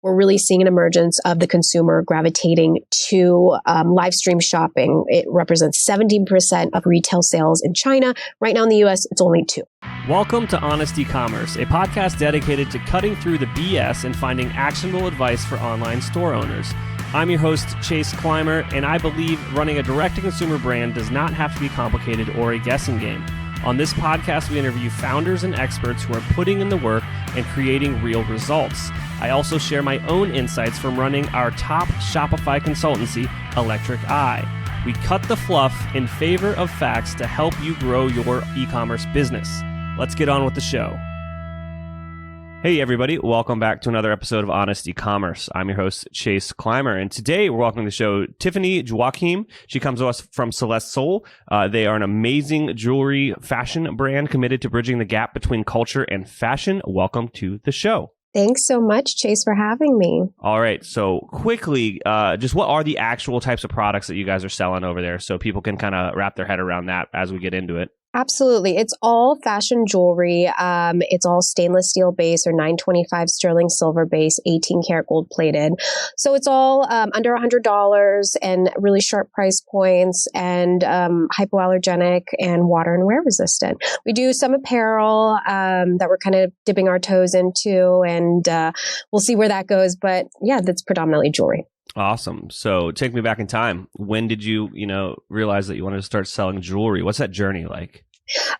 we're really seeing an emergence of the consumer gravitating to live stream shopping. It represents 17% of retail sales in China. Right now in the US, it's only 2%. Welcome to Honest Ecommerce, a podcast dedicated to cutting through the BS and finding actionable advice for online store owners. I'm your host, Chase Clymer, and I believe running a direct-to-consumer brand does not have to be complicated or a guessing game. On this podcast, we interview founders and experts who are putting in the work and creating real results. I also share my own insights from running our top Shopify consultancy, Electric Eye. We cut the fluff in favor of facts to help you grow your e-commerce business. Let's get on with the show. Hey everybody, welcome back to another episode of Honest Ecommerce. I'm your host, Chase Clymer, and today we're welcoming to the show Tiffany Joachim. She comes to us from Celeste Sol. They are an amazing jewelry fashion brand committed to bridging the gap between culture and fashion. Welcome to the show. Thanks so much, Chase, for having me. All right, so quickly, just what are the actual types of products that you guys are selling over there so people can kind of wrap their head around that as we get into it? Absolutely. It's all fashion jewelry. It's all stainless steel base or 925 sterling silver base, 18 karat gold plated. So it's all under $100 and really sharp price points and hypoallergenic and water and wear resistant. We do some apparel that we're kind of dipping our toes into, and we'll see where that goes. But yeah, that's predominantly jewelry. Awesome. So take me back in time. When did you, realize that you wanted to start selling jewelry? What's that journey like?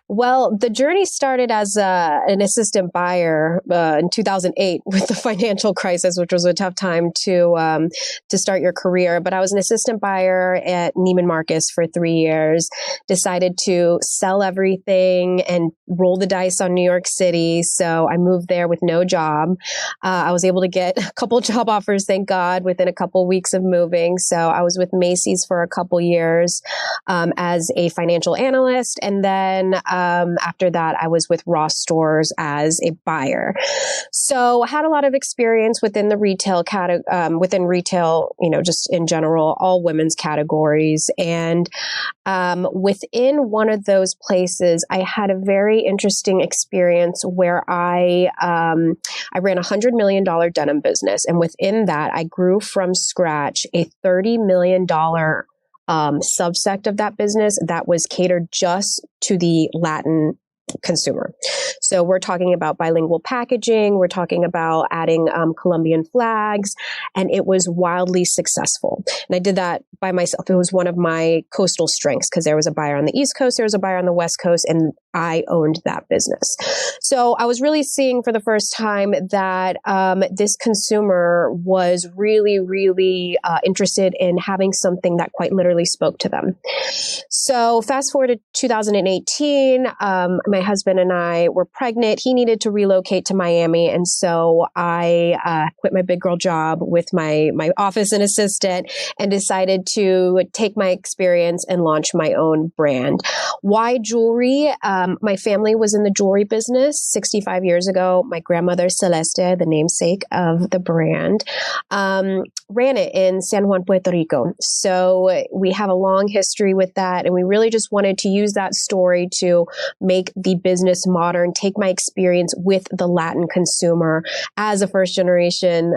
Well, the journey started as an assistant buyer in 2008 with the financial crisis, which was a tough time to start your career. But I was an assistant buyer at Neiman Marcus for 3 years, decided to sell everything and roll the dice on New York City. So I moved there with no job. I was able to get a couple job offers, thank God, within a couple weeks of moving. So I was with Macy's for a couple years as a financial analyst. And then after that, I was with Ross Stores as a buyer. So I had a lot of experience within the retail within retail, just in general, all women's categories. And within one of those places, I had a very interesting experience where I ran a $100 million denim business. And within that, I grew from scratch a $30 million subsect of that business that was catered just to the Latin consumer. So we're talking about bilingual packaging. We're talking about adding Colombian flags, and it was wildly successful. And I did that by myself. It was one of my coastal strengths because there was a buyer on the East Coast, there was a buyer on the West Coast, and I owned that business. So I was really seeing for the first time that this consumer was really, really interested in having something that quite literally spoke to them. So fast forward to 2018, my husband and I were pregnant. He needed to relocate to Miami. And so I quit my big girl job with my office and assistant and decided to take my experience and launch my own brand. Why jewelry? My family was in the jewelry business 65 years ago. My grandmother, Celeste, the namesake of the brand, ran it in San Juan, Puerto Rico. So we have a long history with that. And we really just wanted to use that story to make the business modern, take my experience with the Latin consumer as a first generation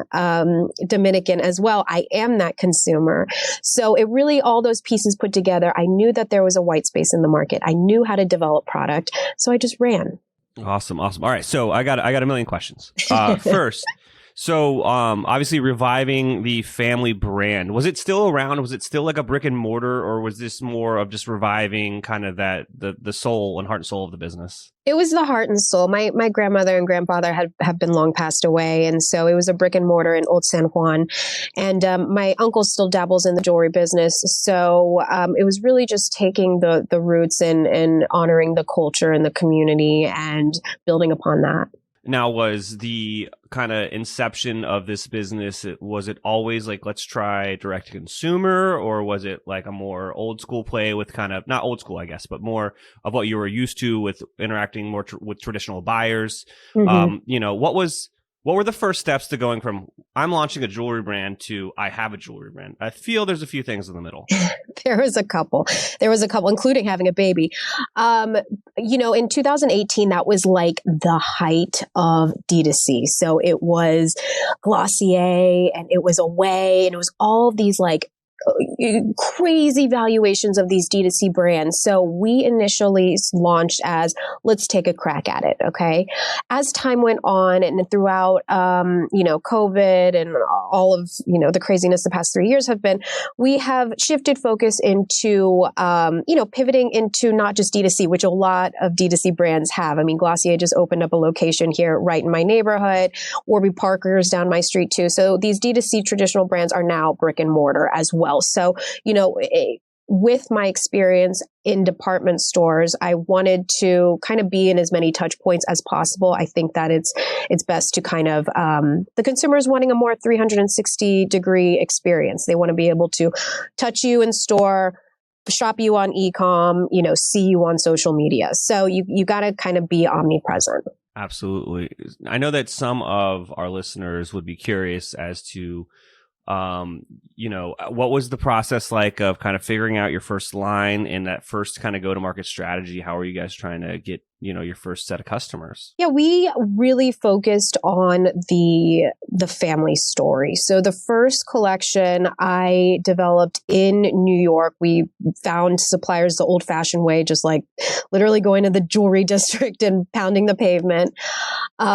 Dominican as well. I am that consumer. So it really, all those pieces put together, I knew that there was a white space in the market. I knew how to develop product. So I just ran. Awesome. All right. So I got a million questions. First, so obviously reviving the family brand, was it still around? Was it still like a brick and mortar, or was this more of just reviving kind of that the soul and heart and soul of the business? It was the heart and soul. My grandmother and grandfather have been long passed away. And so it was a brick and mortar in Old San Juan. And my uncle still dabbles in the jewelry business. So it was really just taking the roots and honoring the culture and the community and building upon that. Now, was the kind of inception of this business, was it always like, let's try direct to consumer, or was it like a more old school play with kind of, not old school, I guess, but more of what you were used to with interacting more with traditional buyers? Mm-hmm. What was What were the first steps to going from I'm launching a jewelry brand to I have a jewelry brand? I feel there's a few things in the middle. There was a couple, including having a baby. In 2018, that was like the height of D2C. So it was Glossier and it was Away and it was all of these like crazy valuations of these D2C brands. So we initially launched as, let's take a crack at it. Okay. As time went on and throughout, COVID and all of, the craziness the past 3 years have been, we have shifted focus into, pivoting into not just D2C, which a lot of D2C brands have. I mean, Glossier just opened up a location here right in my neighborhood. Warby Parker's down my street too. So these D2C traditional brands are now brick and mortar as well. So, with my experience in department stores, I wanted to kind of be in as many touch points as possible. I think that it's best to kind of, the consumers wanting a more 360-degree experience. They want to be able to touch you in store, shop you on e-com, see you on social media. So you got to kind of be omnipresent. Absolutely. I know that some of our listeners would be curious as to what was the process like of kind of figuring out your first line and that first kind of go-to-market strategy? How are you guys trying to get, your first set of customers? Yeah, we really focused on the family story. So the first collection I developed in New York, we found suppliers the old-fashioned way, just like literally going to the jewelry district and pounding the pavement. We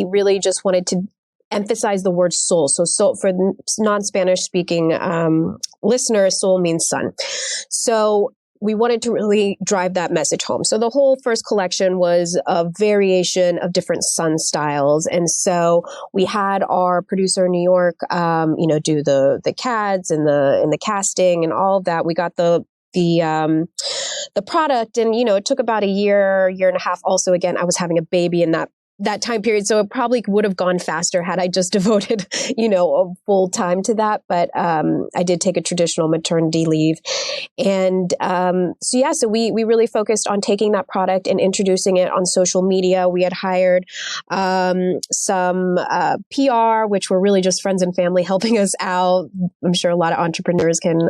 really just wanted to emphasize the word soul. So soul, for non-Spanish speaking listeners, soul means sun. So we wanted to really drive that message home. So the whole first collection was a variation of different sun styles. And so we had our producer in New York, do the CADs and the casting and all of that. We got the product, and it took about a year and a half. Also, again, I was having a baby in that time period. So it probably would have gone faster had I just devoted, a full time to that. But I did take a traditional maternity leave. And so we really focused on taking that product and introducing it on social media. We had hired some PR, which were really just friends and family helping us out. I'm sure a lot of entrepreneurs can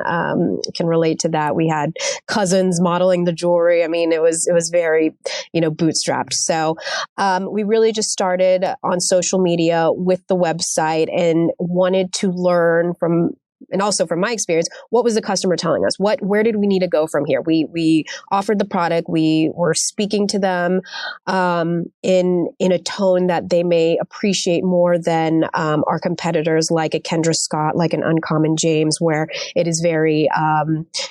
relate to that. We had cousins modeling the jewelry. I mean, it was very, bootstrapped. So we really just started on social media with the website and wanted to learn from, and also from my experience, what was the customer telling us? Where did we need to go from here? We offered the product. We were speaking to them in a tone that they may appreciate more than our competitors, like a Kendra Scott, like an Uncommon James, where it is very,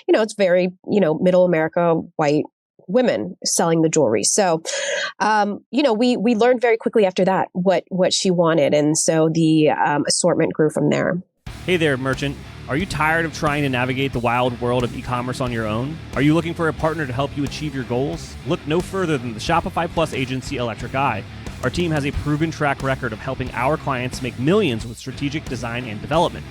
it's very, middle America, white women selling the jewelry. So, we learned very quickly after that what she wanted. And so the assortment grew from there. Hey there, merchant. Are you tired of trying to navigate the wild world of e-commerce on your own? Are you looking for a partner to help you achieve your goals? Look no further than the Shopify Plus agency, Electric Eye. Our team has a proven track record of helping our clients make millions with strategic design and development.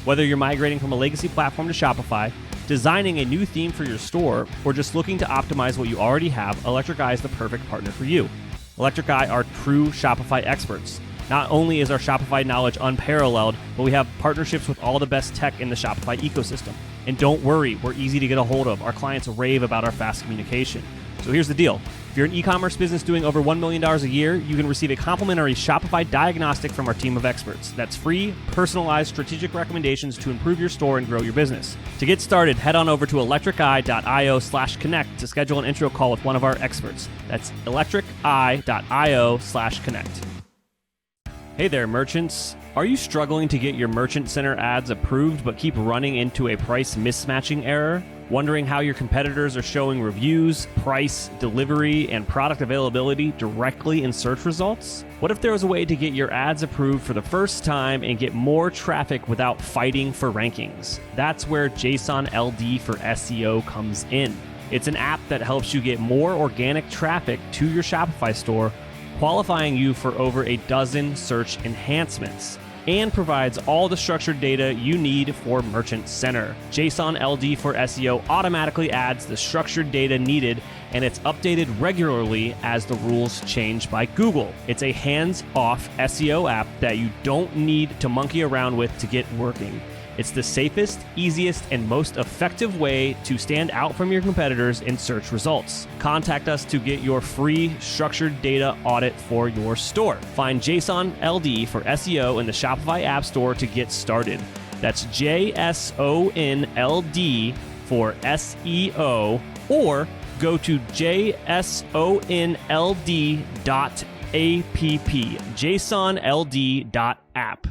Whether you're migrating from a legacy platform to Shopify, designing a new theme for your store, or just looking to optimize what you already have, Electric Eye is the perfect partner for you. Electric Eye are true Shopify experts. Not only is our Shopify knowledge unparalleled, but we have partnerships with all the best tech in the Shopify ecosystem. And don't worry, we're easy to get a hold of. Our clients rave about our fast communication. So here's the deal. If you're an e-commerce business doing over $1 million a year, you can receive a complimentary Shopify diagnostic from our team of experts. That's free, personalized, strategic recommendations to improve your store and grow your business. To get started, head on over to electriceye.io/connect to schedule an intro call with one of our experts. That's electriceye.io/connect. Hey there, merchants. Are you struggling to get your Merchant Center ads approved but keep running into a price mismatching error? Wondering how your competitors are showing reviews, price, delivery, and product availability directly in search results? What if there was a way to get your ads approved for the first time and get more traffic without fighting for rankings? That's where JSON-LD for SEO comes in. It's an app that helps you get more organic traffic to your Shopify store, qualifying you for over a dozen search enhancements. and provides all the structured data you need for Merchant Center. JSON-LD for SEO automatically adds the structured data needed, and it's updated regularly as the rules change by Google. It's a hands-off SEO app that you don't need to monkey around with to get working. It's the safest, easiest, and most effective way to stand out from your competitors in search results. Contact us to get your free structured data audit for your store. Find JSON-LD for SEO in the Shopify App Store to get started. That's JSONLD for SEO, or go to JSONLD.app, JSONLD.app.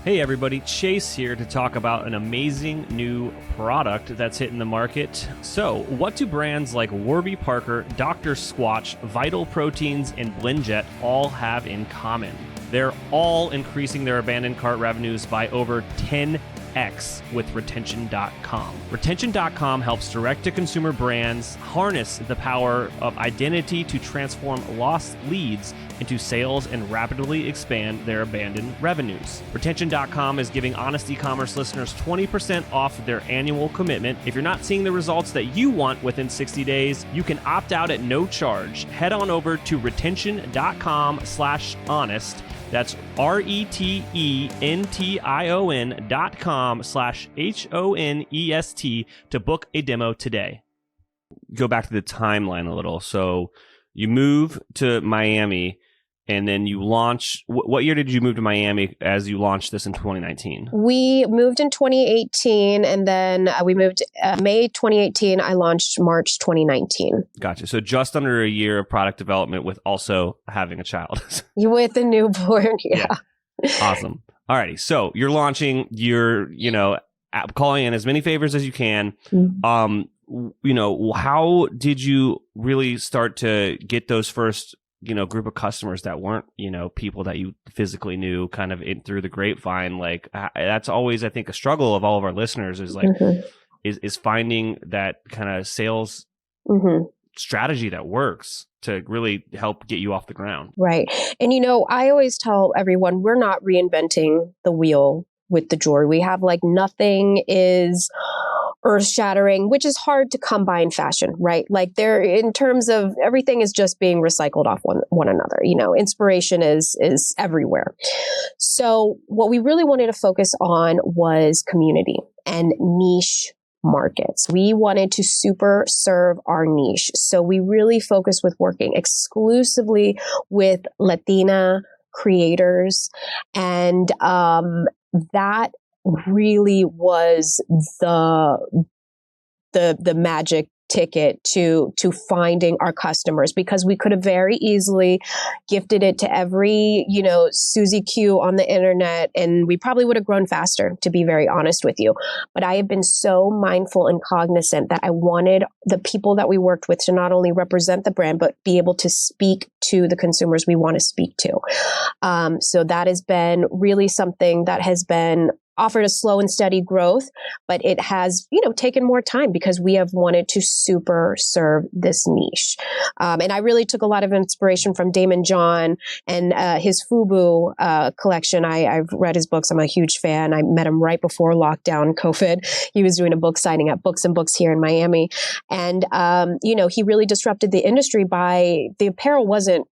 Hey everybody, Chase here to talk about an amazing new product that's hitting the market. So, what do brands like Warby Parker, Dr. Squatch, Vital Proteins, and Blendjet all have in common? They're all increasing their abandoned cart revenues by over 10x with retention.com. Retention.com helps direct-to-consumer brands harness the power of identity to transform lost leads into sales and rapidly expand their abandoned revenues. Retention.com is giving Honest E-commerce listeners 20% off their annual commitment. If you're not seeing the results that you want within 60 days, you can opt out at no charge. Head on over to retention.com/honest. That's retention.com/HONEST to book a demo today. Go back to the timeline a little. So you move to Miami and then you launch. What year did you move to Miami as you launched this in 2019? We moved in 2018, and then we moved May 2018. I launched March 2019. Gotcha. So just under a year of product development with also having a child. With a newborn, yeah. Awesome. Alrighty. So you're launching, you're, calling in as many favors as you can. Mm-hmm. How did you really start to get those first group of customers that weren't, people that you physically knew kind of through the grapevine? Like that's always, I think, a struggle of all of our listeners is like, mm-hmm. is finding that kind of sales mm-hmm. strategy that works to really help get you off the ground. Right. And, I always tell everyone, we're not reinventing the wheel with the jewelry. We have nothing is earth-shattering, which is hard to come by in fashion, right? Like in terms of everything is just being recycled off one another. Inspiration is everywhere. So what we really wanted to focus on was community and niche markets. We wanted to super serve our niche. So we really focused with working exclusively with Latina creators, and that really was the magic ticket to finding our customers, because we could have very easily gifted it to every, Susie Q on the internet, and we probably would have grown faster, to be very honest with you. But I have been so mindful and cognizant that I wanted the people that we worked with to not only represent the brand, but be able to speak to the consumers we want to speak to. So that has been really something that has been offered a slow and steady growth, but it has, taken more time because we have wanted to super serve this niche. And I really took a lot of inspiration from Damon John and his FUBU collection. I've read his books. I'm a huge fan. I met him right before lockdown COVID. He was doing a book signing at Books and Books here in Miami. And, he really disrupted the industry by the apparel wasn't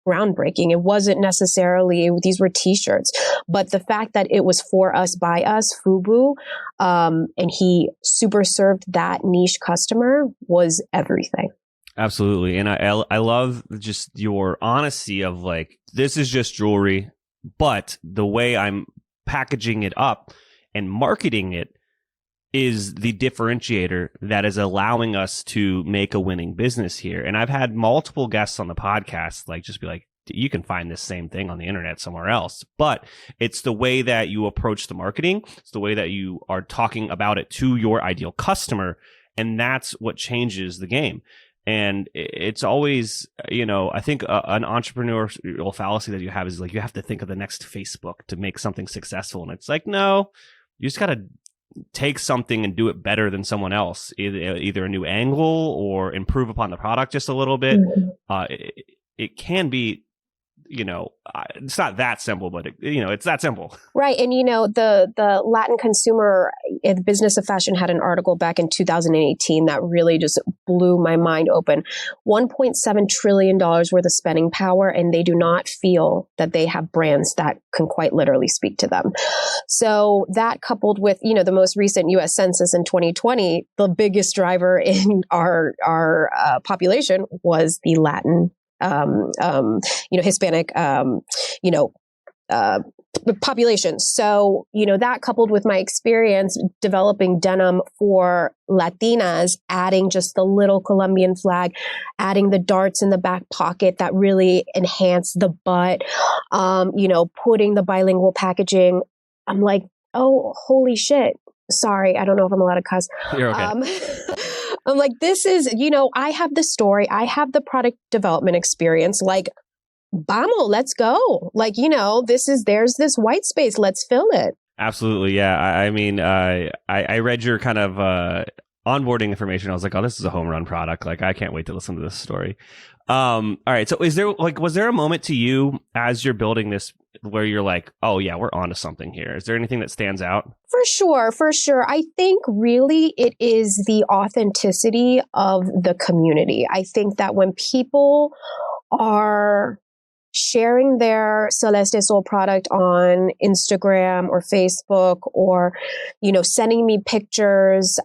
groundbreaking. It wasn't necessarily, these were t-shirts, but the fact that it was for us, by us, FUBU, and he super served that niche customer was everything. Absolutely. And I love just your honesty of this is just jewelry, but the way I'm packaging it up and marketing it is the differentiator that is allowing us to make a winning business here. And I've had multiple guests on the podcast, just be like, you can find this same thing on the internet somewhere else. But it's the way that you approach the marketing. It's the way that you are talking about it to your ideal customer. And that's what changes the game. And it's always, I think an entrepreneurial fallacy that you have is you have to think of the next Facebook to make something successful. And it's no, you just got to take something and do it better than someone else, either a new angle or improve upon the product just a little bit. Mm-hmm. It can be it's not that simple, but it's that simple. Right. And, the Latin consumer in Business of Fashion had an article back in 2018 that really just blew my mind open. $1.7 trillion worth of spending power, and they do not feel that they have brands that can quite literally speak to them. So that coupled with, the most recent U.S. Census in 2020, the biggest driver in our population was the Latin Hispanic, population. So, that coupled with my experience developing denim for Latinas, adding just the little Colombian flag, adding the darts in the back pocket that really enhance the butt, putting the bilingual packaging. I'm like, oh, holy shit. Sorry, I don't know if I'm allowed to cuss. You're okay. I'm like, this is, I have the story. I have the product development experience. Like, vamos, let's go. Like, there's this white space. Let's fill it. Absolutely. Yeah. I read your kind of onboarding information. I was like, oh, this is a home run product. Like, I can't wait to listen to this story. All right. So was there a moment to you as you're building this where you're like, oh yeah, we're onto something here? Is there anything that stands out? For sure. I think really it is the authenticity of the community. I think that when people are sharing their Celeste Sol product on Instagram or Facebook or, sending me pictures,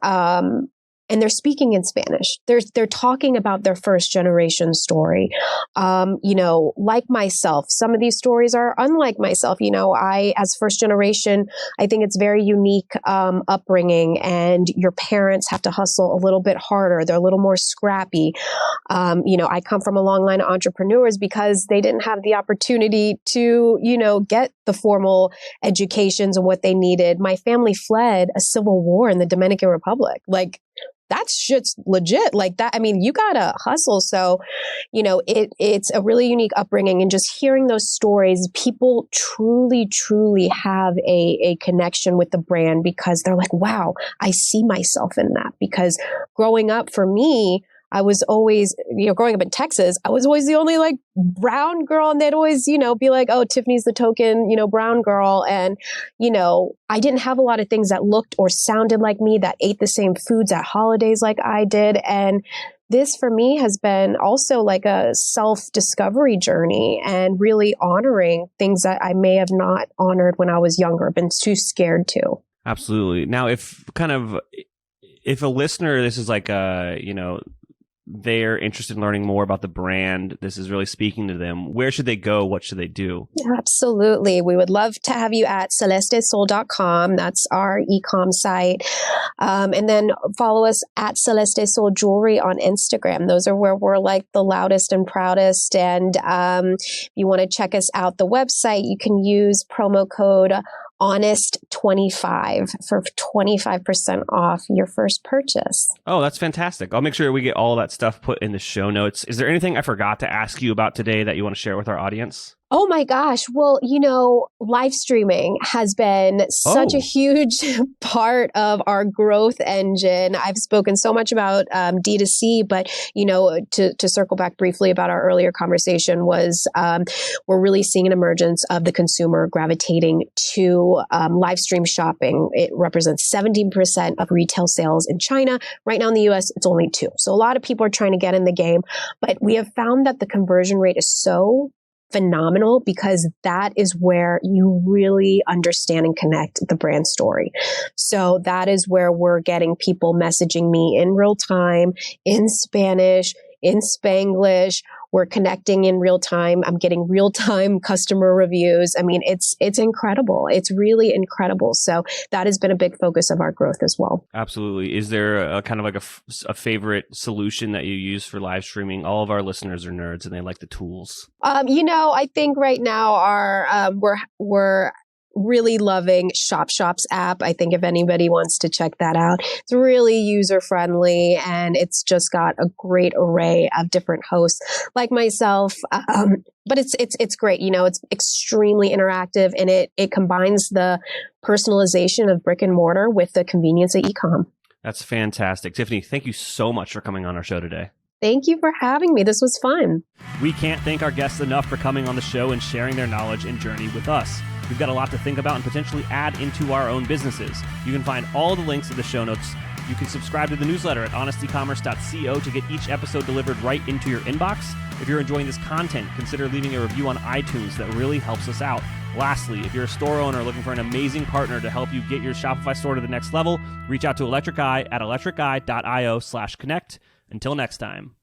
and they're speaking in Spanish. They're talking about their first generation story. Like myself, some of these stories are unlike myself. I, as first generation, I think it's very unique upbringing, and your parents have to hustle a little bit harder. They're a little more scrappy. I come from a long line of entrepreneurs because they didn't have the opportunity to, get the formal educations and what they needed. My family fled a civil war in the Dominican Republic. Like, that shit's legit like that. I mean, you gotta hustle. So, it's a really unique upbringing, and just hearing those stories, people truly, truly have a connection with the brand because they're like, wow, I see myself in that. Because growing up for me, I was always, growing up in Texas, I was always the only like brown girl, and they'd always, be like, oh, Tiffany's the token, brown girl. And, I didn't have a lot of things that looked or sounded like me, that ate the same foods at holidays like I did. And this for me has been also like a self-discovery journey, and really honoring things that I may have not honored when I was younger, been too scared to. Absolutely. Now, if a listener, this is like they're interested in learning more about the brand, this is really speaking to them, where should they go? What should they do? Absolutely. We would love to have you at celestesol.com. That's our ecom site. And then follow us at Celeste Sol Jewelry on Instagram. Those are where we're like the loudest and proudest. And if you want to check us out, the website, you can use promo code Honest25 for 25% off your first purchase. Oh, that's fantastic. I'll make sure we get all that stuff put in the show notes. Is there anything I forgot to ask you about today that you want to share with our audience? Oh my gosh. Well, live streaming has been such a huge part of our growth engine. I've spoken so much about D2C, but, to circle back briefly about our earlier conversation was we're really seeing an emergence of the consumer gravitating to live stream shopping. It represents 17% of retail sales in China. Right now in the US, it's only 2%. So a lot of people are trying to get in the game, but we have found that the conversion rate is so phenomenal because that is where you really understand and connect the brand story. So that is where we're getting people messaging me in real time, in Spanish, in Spanglish. We're connecting in real time. I'm getting real time customer reviews. I mean, it's incredible. It's really incredible. So that has been a big focus of our growth as well. Absolutely. Is there a kind of like a favorite solution that you use for live streaming? All of our listeners are nerds and they like the tools. I think right now we're really loving ShopShops app. I think if anybody wants to check that out, it's really user friendly, and it's just got a great array of different hosts like myself. But it's great. It's extremely interactive, and it combines the personalization of brick and mortar with the convenience of e-com. That's fantastic. Tiffany, thank you so much for coming on our show today. Thank you for having me. This was fun. We can't thank our guests enough for coming on the show and sharing their knowledge and journey with us. We've got a lot to think about and potentially add into our own businesses. You can find all the links in the show notes. You can subscribe to the newsletter at honestecommerce.co to get each episode delivered right into your inbox. If you're enjoying this content, consider leaving a review on iTunes. That really helps us out. Lastly, if you're a store owner looking for an amazing partner to help you get your Shopify store to the next level, reach out to Electric Eye at electriceye.io/connect. Until next time.